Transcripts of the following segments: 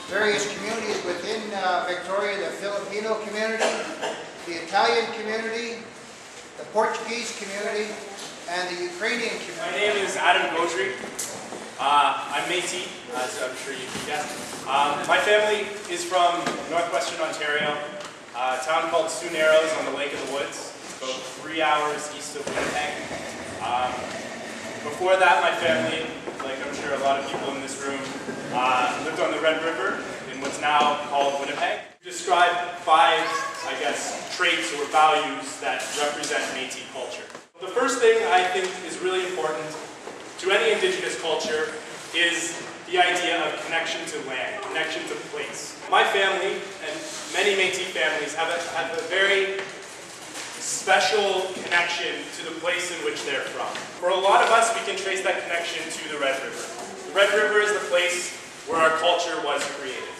various communities within Victoria, the Filipino community, the Italian community, the Portuguese community, and the Ukrainian community. My name is Adam Gojri. I'm Metis, as I'm sure you can guess. My family is from northwestern Ontario, a town called Sioux Narrows on the Lake of the Woods, about 3 hours east of Winnipeg. Before that, my family, like I'm sure a lot of people in this room, lived on the Red River in what's now called Winnipeg. Describe 5, I guess, traits or values that represent Metis culture. The first thing I think is really important to any Indigenous culture is the idea of connection to land, connection to place. My family and many Metis families have a very special connection to the place in which they're from. For a lot of us, we can trace that connection to the Red River. The Red River is the place where our culture was created.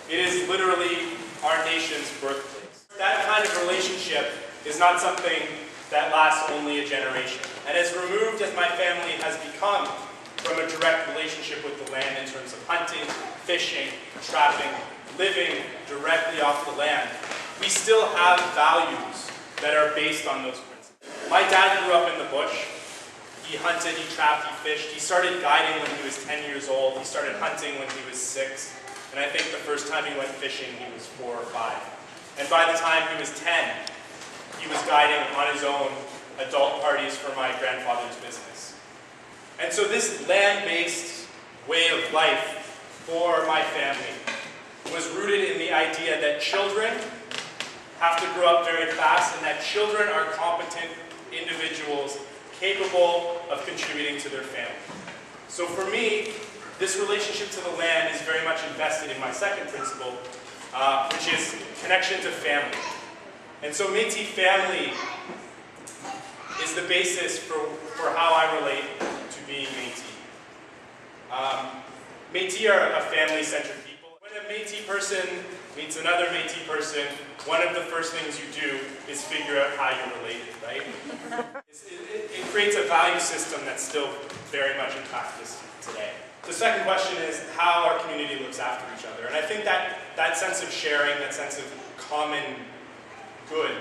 It is literally our nation's birthplace. That kind of relationship is not something that lasts only a generation. And as removed as my family has become from a direct relationship with the land in terms of hunting, fishing, trapping, living directly off the land, we still have values that are based on those principles. My dad grew up in the bush. He hunted, he trapped, he fished. He started guiding when he was 10 years old. He started hunting when he was 6. And I think the first time he went fishing, he was 4 or 5. And by the time he was 10, he was guiding on his own adult parties for my grandfather's business. And so this land-based way of life for my family was rooted in the idea that children have to grow up very fast and that children are competent individuals capable of contributing to their family. So for me, this relationship to the land is very much invested in my second principle, which is connection to family. And so Metis family is the basis for how I relate to being Metis. Metis are a family-centered people. When a Metis person meets another Metis person, one of the first things you do is figure out how you're related, right? It creates a value system that's still very much in practice today. The second question is how our community looks after each other. And I think that sense of sharing, that sense of common good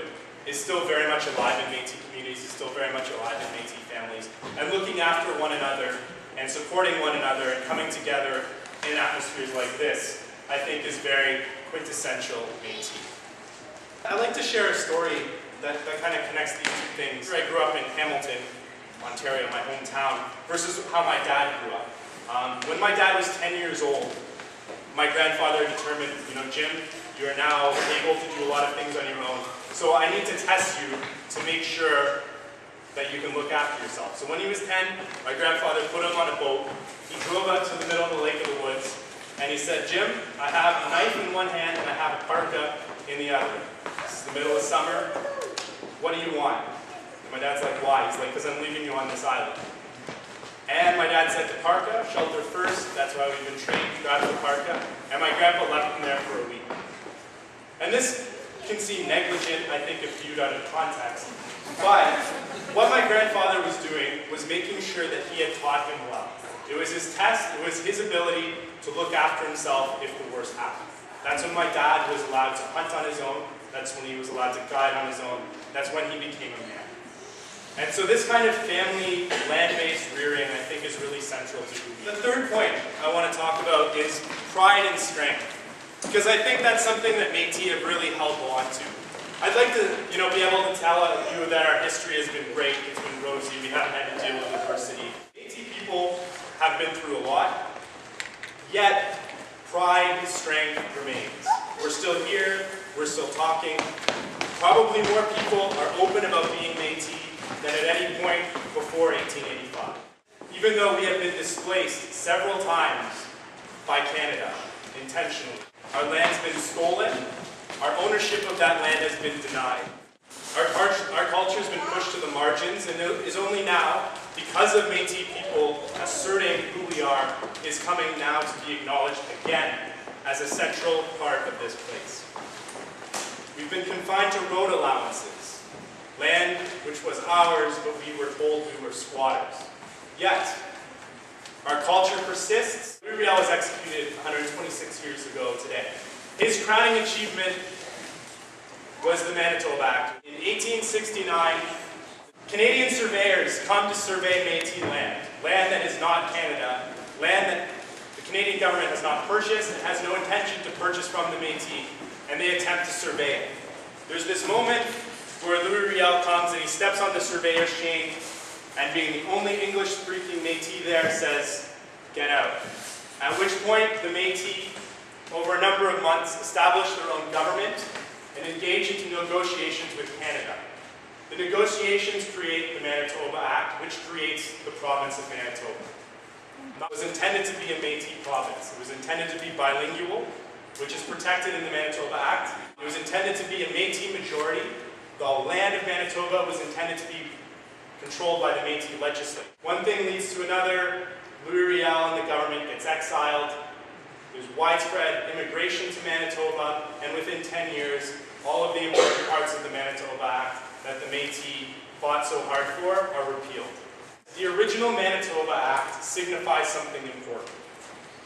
is still very much alive in Metis communities, is still very much alive in Metis families. And looking after one another and supporting one another and coming together in atmospheres like this, I think is very quintessential Metis. I'd like to share a story that kind of connects these two things. I grew up in Hamilton, Ontario, my hometown, versus how my dad grew up. When my dad was 10 years old, my grandfather determined, Jim, you are now able to do a lot of things on your own. So I need to test you to make sure that you can look after yourself. So when he was 10, my grandfather put him on a boat. He drove out to the middle of the Lake of the Woods, and he said, Jim, I have a knife in one hand and I have a parka in the other. This is the middle of summer. What do you want? And my dad's like, why? He's like, because I'm leaving you on this island. And my dad said to parka, shelter first. That's why we've been trained. Grab the parka. And my grandpa left him there for a week. And this can seem negligent, I think, if viewed out of context. But what my grandfather was doing was making sure that he had taught him well. It was his test, it was his ability to look after himself if the worst happened. That's when my dad was allowed to hunt on his own. That's when he was allowed to guide on his own. That's when he became a man. And so this kind of family, land-based rearing, I think, is really central to who we are. The third point I want to talk about is pride and strength. Because I think that's something that Metis have really held on to. I'd like to, be able to tell you that our history has been great, it's been rosy, we haven't had to deal with adversity. Metis people have been through a lot, yet pride, strength remains. We're still here, we're still talking. Probably more people are open about being Metis than at any point before 1885. Even though we have been displaced several times by Canada, intentionally. Our land's been stolen, our ownership of that land has been denied. Our culture's been pushed to the margins, and it is only now, because of Metis people asserting who we are, is coming now to be acknowledged again as a central part of this place. We've been confined to road allowances, land which was ours, but we were told we were squatters. Yet, our culture persists, Louis Riel was executed 126 years ago today. His crowning achievement was the Manitoba Act. In 1869, Canadian surveyors come to survey Métis land, land that is not Canada, land that the Canadian government has not purchased and has no intention to purchase from the Métis, and they attempt to survey it. There's this moment where Louis Riel comes and he steps on the surveyor's chain, and being the only English-speaking Métis there, says, "Get out." At which point the Métis, over a number of months, established their own government and engaged into negotiations with Canada. The negotiations create the Manitoba Act, which creates the province of Manitoba. It was intended to be a Métis province. It was intended to be bilingual, which is protected in the Manitoba Act. It was intended to be a Métis majority. The land of Manitoba was intended to be controlled by the Métis legislature. One thing leads to another. Louis Riel and the government gets exiled. There's widespread immigration to Manitoba, and within 10 years, all of the important parts of the Manitoba Act that the Métis fought so hard for are repealed. The original Manitoba Act signifies something important,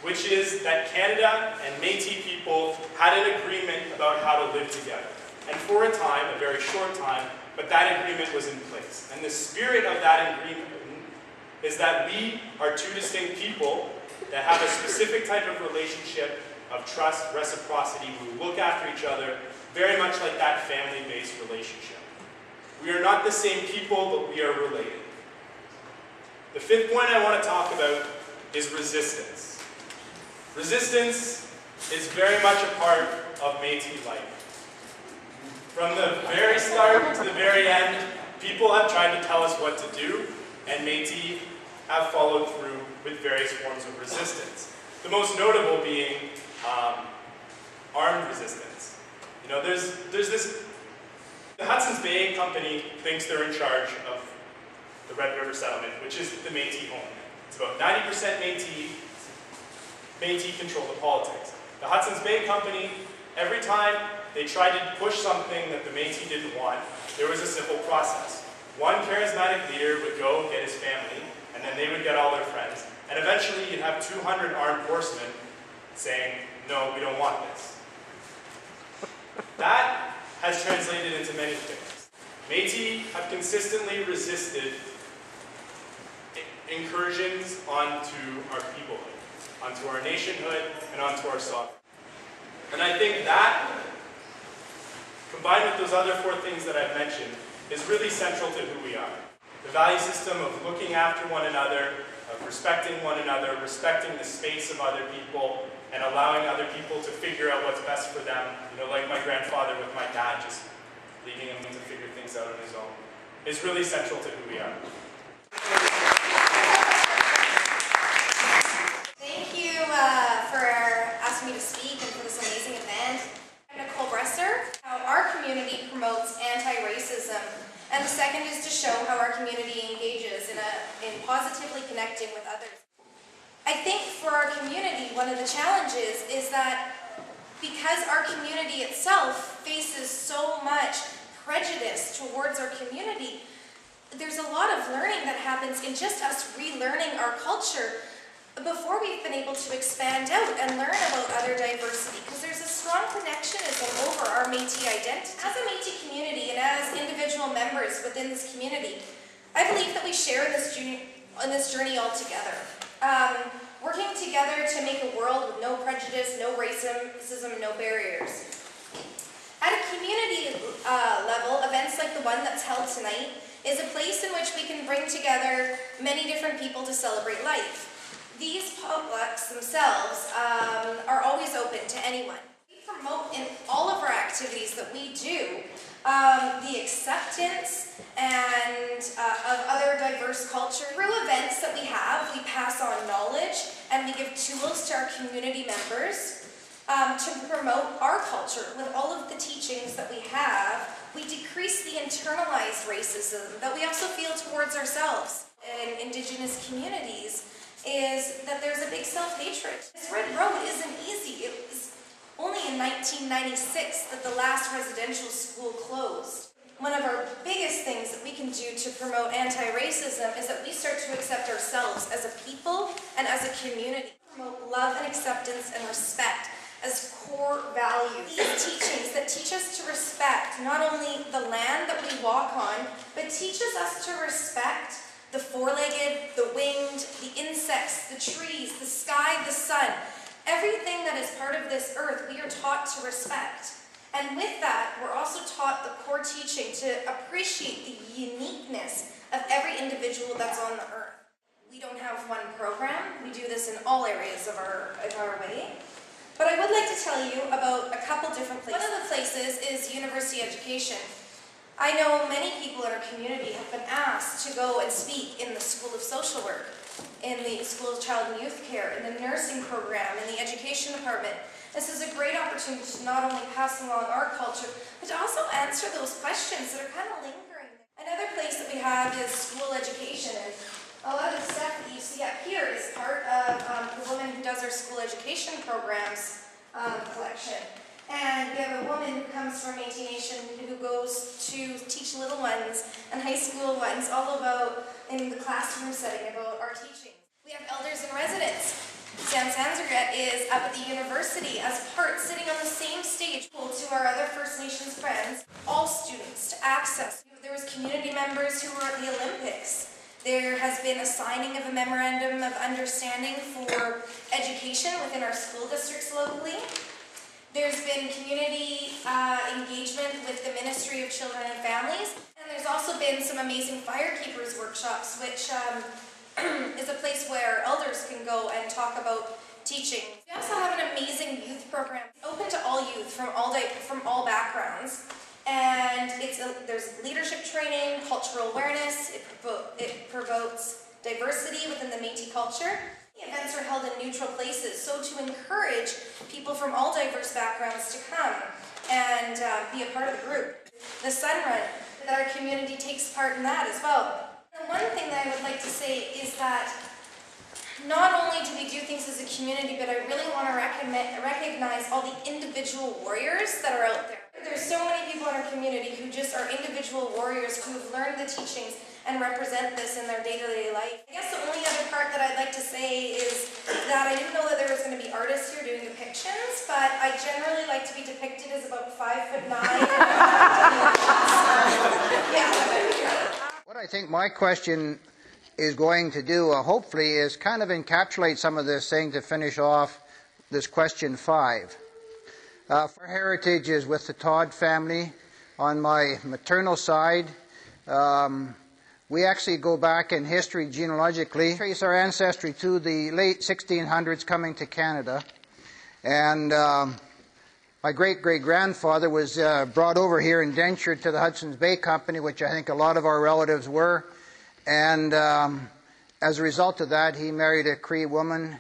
which is that Canada and Métis people had an agreement about how to live together. And for a time, a very short time, but that agreement was in place. And the spirit of that agreement is that we are two distinct people that have a specific type of relationship of trust, reciprocity. We look after each other very much like that family-based relationship. We are not the same people, but we are related. The fifth point I want to talk about is resistance. Resistance is very much a part of Métis life. From the very start to the very end, people have tried to tell us what to do, and Métis have followed through with various forms of resistance. The most notable being armed resistance. You know, there's this, the Hudson's Bay Company thinks they're in charge of the Red River settlement, which is the Métis homeland. It's about 90% Métis. Métis control the politics. The Hudson's Bay Company, every time they tried to push something that the Métis didn't want, there was a simple process. One charismatic leader would go get his family, and then they would get all their friends. And eventually you'd have 200 armed horsemen saying, "No, we don't want this." That has translated into many things. Métis have consistently resisted incursions onto our peoplehood, onto our nationhood, and onto our sovereignty. And I think that, combined with those other four things that I've mentioned, is really central to who we are. The value system of looking after one another, of respecting one another, respecting the space of other people, and allowing other people to figure out what's best for them. You know, like my grandfather with my dad, just leaving him to figure things out on his own, is really central to who we are. Thank you for asking me to speak and for this amazing event. I'm Nicole Bresser. How our community promotes anti-racism, and the second is to show how our community engages in positively connecting with others. I think for our community, one of the challenges is that because our community itself faces so much prejudice towards our community, there's a lot of learning that happens in just us relearning our culture before we've been able to expand out and learn about other diversity, because there's a strong protectionism over our Métis identity. As a Métis community and as individual members within this community, I believe that we share in this journey all together. Working together to make a world with no prejudice, no racism, no barriers. At a community level, events like the one that's held tonight is a place in which we can bring together many different people to celebrate life. These potlucks themselves are always open to anyone. We promote in all of our activities that we do the acceptance and of other diverse culture. Through events that we have, we pass on knowledge and we give tools to our community members to promote our culture. With all of the teachings that we have, we decrease the internalized racism that we also feel towards ourselves. In Indigenous communities, is that there's a big self-hatred. This Red Road isn't easy. It was only in 1996 that the last residential school closed. One of our biggest things that we can do to promote anti-racism is that we start to accept ourselves as a people and as a community. Promote love and acceptance and respect as core values. These teachings that teach us to respect not only the land that we walk on, but teaches us to respect the four-legged, the winged, the insects, the trees, the sky, the sun. Everything that is part of this earth, we are taught to respect. And with that, we're also taught the core teaching to appreciate the uniqueness of every individual that's on the earth. We don't have one program. We do this in all areas of our way. But I would like to tell you about a couple different places. One of the places is university education. I know many people in our community have been asked to go and speak in the School of Social Work, in the School of Child and Youth Care, in the nursing program, in the education department. This is a great opportunity to not only pass along our culture, but to also answer those questions that are kind of lingering. Another place that we have is school education. And a lot of the stuff that you see up here is part of the woman who does our school education programs collection. And we have a woman who comes from Métis Nation who goes to teach little ones and high school ones all about, in the classroom setting, about our teaching. We have elders in residence. Sam Sanzerget is up at the university as part, sitting on the same stage to our other First Nations friends, all students to access. There was community members who were at the Olympics. There has been a signing of a memorandum of understanding for education within our school districts locally. There's been community engagement with the Ministry of Children and Families. And there's also been some amazing firekeepers workshops, which is a place where elders can go and talk about teaching. We also have an amazing youth program open to all youth from all backgrounds. And there's leadership training, cultural awareness, it promotes diversity within the Métis culture. The events are held in neutral places, so to encourage people from all diverse backgrounds to come and be a part of the group. The Sun Run, that our community takes part in that as well. And one thing that I would like to say is that not only do we do things as a community, but I really want to recognize all the individual warriors that are out there. There's so many people in our community who just are individual warriors who have learned the teachings and represent this in their day-to-day life. I guess the only other part that I'd like to say is that I didn't know that there was going to be artists here doing depictions, but I generally like to be depicted as about 5'9". What I think my question is going to do, hopefully, is kind of encapsulate some of this thing to finish off this question 5. Our heritage is with the Todd family. On my maternal side, we actually go back in history genealogically, trace our ancestry to the late 1600s coming to Canada. And my great-great-grandfather was brought over here indentured to the Hudson's Bay Company, which I think a lot of our relatives were. And as a result of that, he married a Cree woman,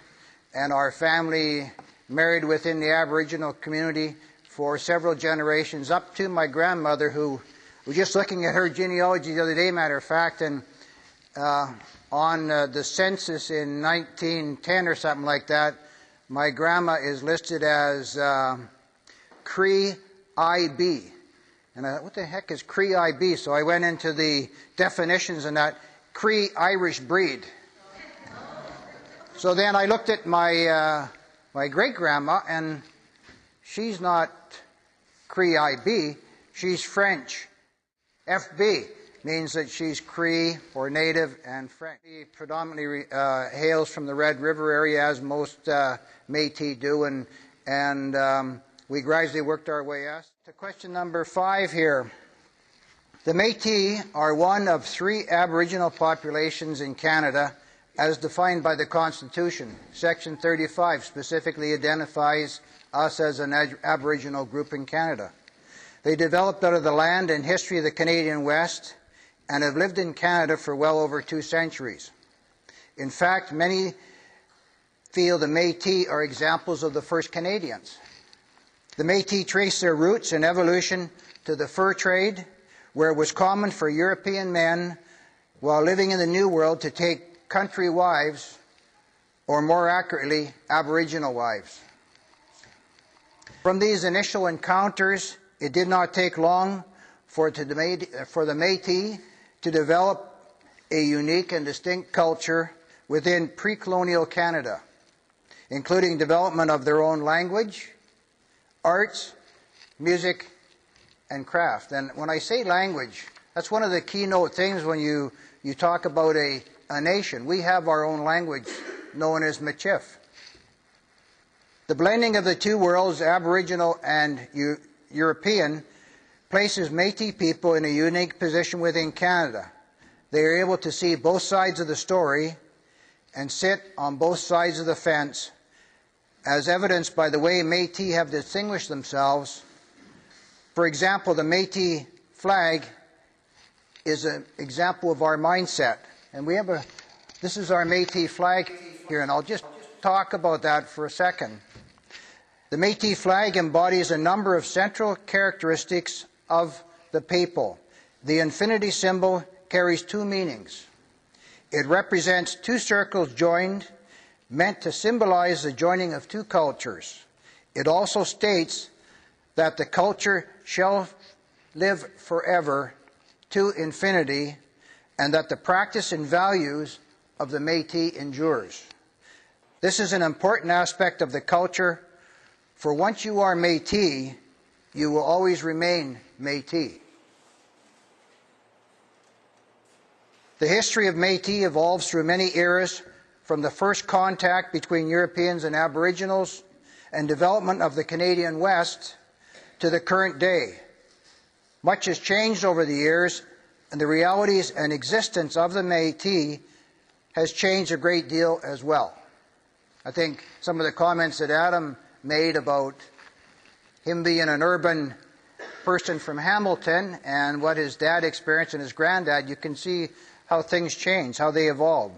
and our family married within the Aboriginal community for several generations, up to my grandmother, who was just looking at her genealogy the other day, matter of fact, and on the census in 1910 or something like that, my grandma is listed as Cree IB. And I thought, what the heck is Cree IB? So I went into the definitions and that, Cree Irish breed. So then I looked at my my great-grandma, and she's not Cree IB, she's French. FB means that she's Cree or Native and French. She predominantly hails from the Red River area, as most Métis do, and we gradually worked our way up. To question number 5 here. The Métis are one of 3 Aboriginal populations in Canada as defined by the Constitution. Section 35 specifically identifies us as an Aboriginal group in Canada. They developed out of the land and history of the Canadian West and have lived in Canada for well over 2 centuries. In fact, many feel the Métis are examples of the first Canadians. The Métis trace their roots and evolution to the fur trade, where it was common for European men, while living in the New World, to take country wives, or more accurately, Aboriginal wives. From these initial encounters, it did not take long for the Métis to develop a unique and distinct culture within pre-colonial Canada. including development of their own language, arts, music, and craft. And when I say language, that's one of the keynote things when you talk about a nation. We have our own language known as Michif. The blending of the two worlds, Aboriginal and European, places Métis people in a unique position within Canada. They are able to see both sides of the story and sit on both sides of the fence, as evidenced by the way Métis have distinguished themselves. For example, the Métis flag is an example of our mindset. And this is our Métis flag here, and I'll just talk about that for a second. The Métis flag embodies a number of central characteristics of the people. The infinity symbol carries two meanings. It represents two circles joined, meant to symbolize the joining of two cultures. It also states that the culture shall live forever to infinity, and that the practice and values of the Métis endures. This is an important aspect of the culture, for once you are Métis, you will always remain Métis. The history of Métis evolves through many eras, from the first contact between Europeans and Aboriginals and development of the Canadian West to the current day. Much has changed over the years, and the realities and existence of the Métis has changed a great deal as well. I think some of the comments that Adam made about him being an urban person from Hamilton and what his dad experienced and his granddad, you can see how things change, how they evolved.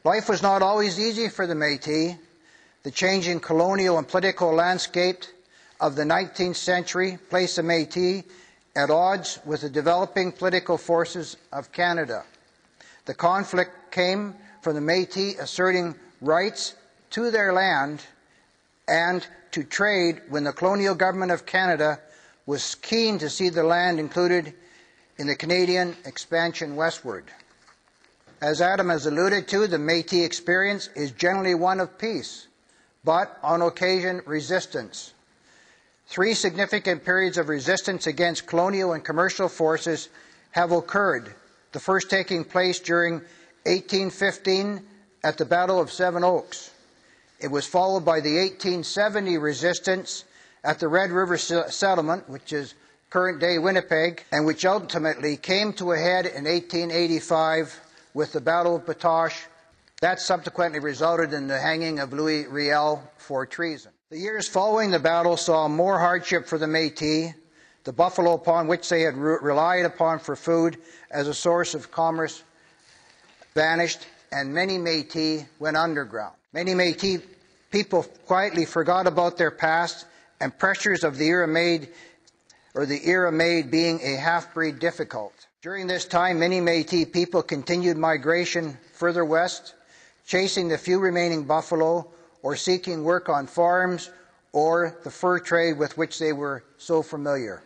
Life was not always easy for the Métis. The changing colonial and political landscape of the 19th century placed the Métis at odds with the developing political forces of Canada. The conflict came from the Métis asserting rights to their land and to trade when the colonial government of Canada was keen to see the land included in the Canadian expansion westward. As Adam has alluded to, the Métis experience is generally one of peace, but on occasion resistance. Three significant periods of resistance against colonial and commercial forces have occurred, the first taking place during 1815 at the Battle of Seven Oaks. It was followed by the 1870 resistance at the Red River Settlement, which is current-day Winnipeg, and which ultimately came to a head in 1885 with the Battle of Batoche. That subsequently resulted in the hanging of Louis Riel for treason. The years following the battle saw more hardship for the Métis. The buffalo upon which they had relied upon for food as a source of commerce vanished, and many Métis went underground. Many Métis people quietly forgot about their past, and pressures of the era made being a half-breed difficult. During this time, many Métis people continued migration further west, chasing the few remaining buffalo or seeking work on farms or the fur trade with which they were so familiar.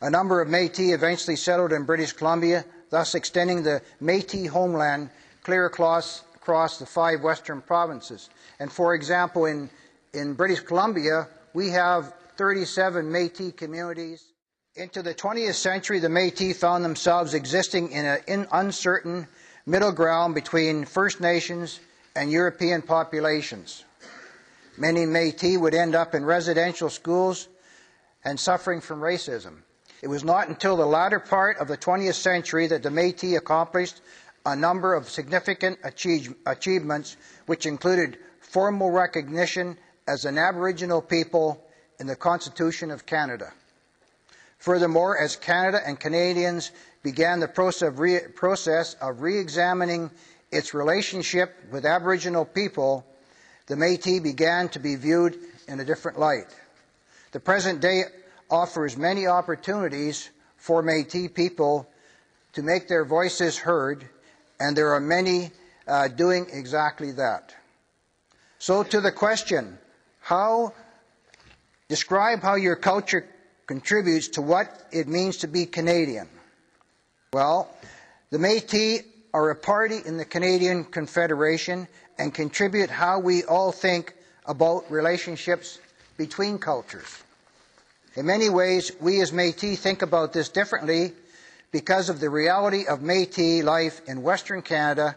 A number of Métis eventually settled in British Columbia, thus extending the Métis homeland clear across the 5 western provinces. And for example, in British Columbia, we have 37 Métis communities. Into the 20th century, the Métis found themselves existing in an uncertain middle ground between First Nations and European populations. Many Métis would end up in residential schools and suffering from racism. It was not until the latter part of the 20th century that the Métis accomplished a number of significant achievements, which included formal recognition as an Aboriginal people in the Constitution of Canada. Furthermore, as Canada and Canadians began the process of re-examining its relationship with Aboriginal people, the Métis began to be viewed in a different light. The present day offers many opportunities for Métis people to make their voices heard, and there are many doing exactly that. So to the question, describe how your culture contributes to what it means to be Canadian. Well, the Métis are a party in the Canadian Confederation and contribute how we all think about relationships between cultures. In many ways, we as Métis think about this differently because of the reality of Métis life in Western Canada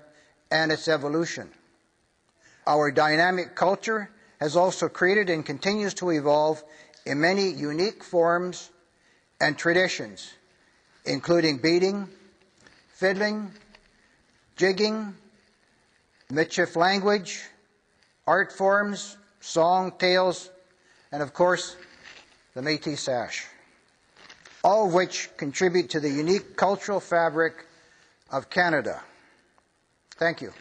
and its evolution. Our dynamic culture has also created and continues to evolve in many unique forms and traditions, including beading, fiddling, jigging, Michif language, art forms, song, tales, and of course, the Métis sash, all of which contribute to the unique cultural fabric of Canada. Thank you.